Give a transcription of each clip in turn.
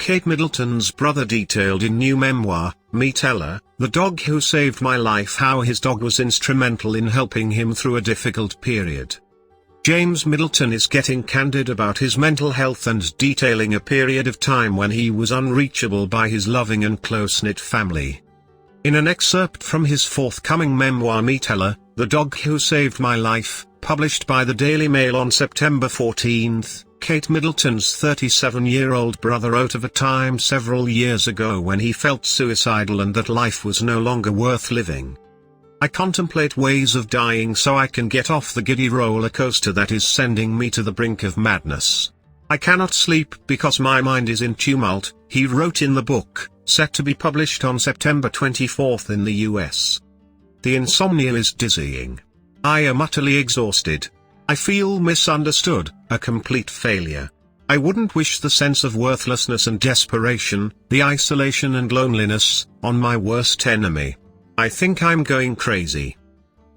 Kate Middleton's brother detailed in new memoir, Meet Ella, the dog who saved my life, how his dog was instrumental in helping him through a difficult period. James Middleton is getting candid about his mental health and detailing a period of time when he was unreachable by his loving and close-knit family. In an excerpt from his forthcoming memoir Meet Ella, the dog who saved my life, published by the Daily Mail on September 14, Kate Middleton's 37-year-old brother wrote of a time several years ago when he felt suicidal and that life was no longer worth living. I contemplate ways of dying so I can get off the giddy roller coaster that is sending me to the brink of madness. I cannot sleep because my mind is in tumult, he wrote in the book, set to be published on September 24 in the US. The insomnia is dizzying. I am utterly exhausted. I feel misunderstood, a complete failure. I wouldn't wish the sense of worthlessness and desperation, the isolation and loneliness, on my worst enemy. I think I'm going crazy.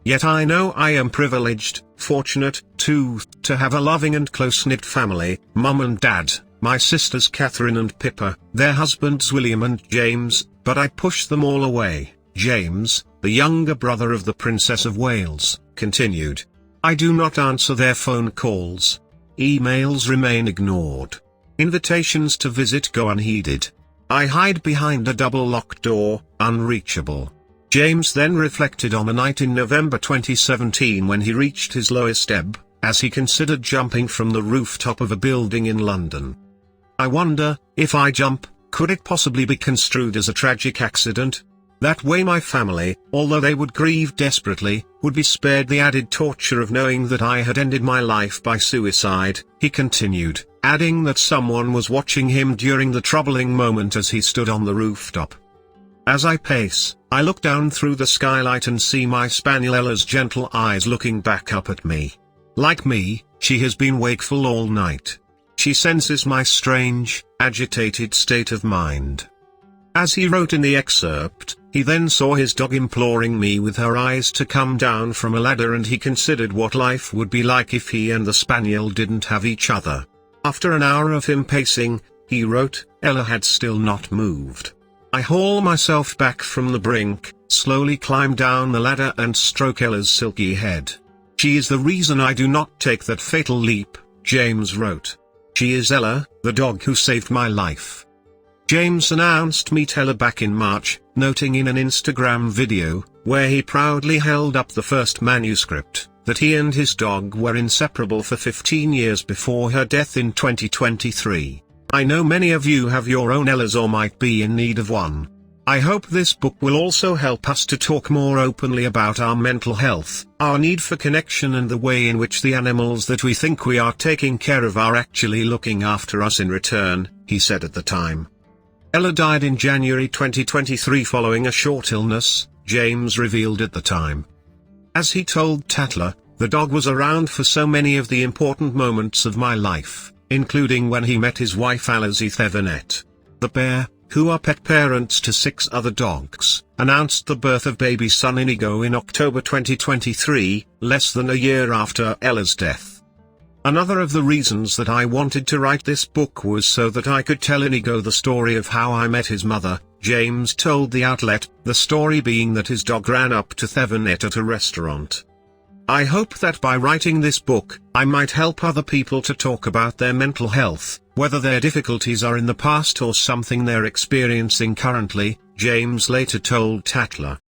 Yet I know I am privileged, fortunate, to have a loving and close-knit family, Mum and Dad, my sisters Catherine and Pippa, their husbands William and James, but I push them all away. James, the younger brother of the Princess of Wales, continued. I do not answer their phone calls. Emails remain ignored. Invitations to visit go unheeded. I hide behind a double-locked door, unreachable. James then reflected on a night in November 2017 when he reached his lowest ebb, as he considered jumping from the rooftop of a building in London. I wonder, if I jump, could it possibly be construed as a tragic accident? That way my family, although they would grieve desperately, would be spared the added torture of knowing that I had ended my life by suicide, he continued, adding that someone was watching him during the troubling moment as he stood on the rooftop. As I pace, I look down through the skylight and see my spaniel Ella's gentle eyes looking back up at me. Like me, she has been wakeful all night. She senses my strange, agitated state of mind. As he wrote in the excerpt, he then saw his dog imploring me with her eyes to come down from a ladder, and he considered what life would be like if he and the spaniel didn't have each other. After an hour of him pacing, he wrote, Ella had still not moved. I haul myself back from the brink, slowly climb down the ladder and stroke Ella's silky head. She is the reason I do not take that fatal leap, James wrote. She is Ella, the dog who saved my life. James announced Meet Ella back in March, noting in an Instagram video, where he proudly held up the first manuscript, that he and his dog were inseparable for 15 years before her death in 2023. I know many of you have your own Ellas or might be in need of one. I hope this book will also help us to talk more openly about our mental health, our need for connection, and the way in which the animals that we think we are taking care of are actually looking after us in return, he said at the time. Ella died in January 2023 following a short illness, James revealed at the time. As he told Tatler, the dog was around for so many of the important moments of my life, including when he met his wife Alizith Evanet. The pair, who are pet parents to 6 other dogs, announced the birth of baby son Inigo in October 2023, less than a year after Ella's death. Another of the reasons that I wanted to write this book was so that I could tell Inigo the story of how I met his mother, James told the outlet, the story being that his dog ran up to Thevenet at a restaurant. I hope that by writing this book, I might help other people to talk about their mental health, whether their difficulties are in the past or something they're experiencing currently, James later told Tatler.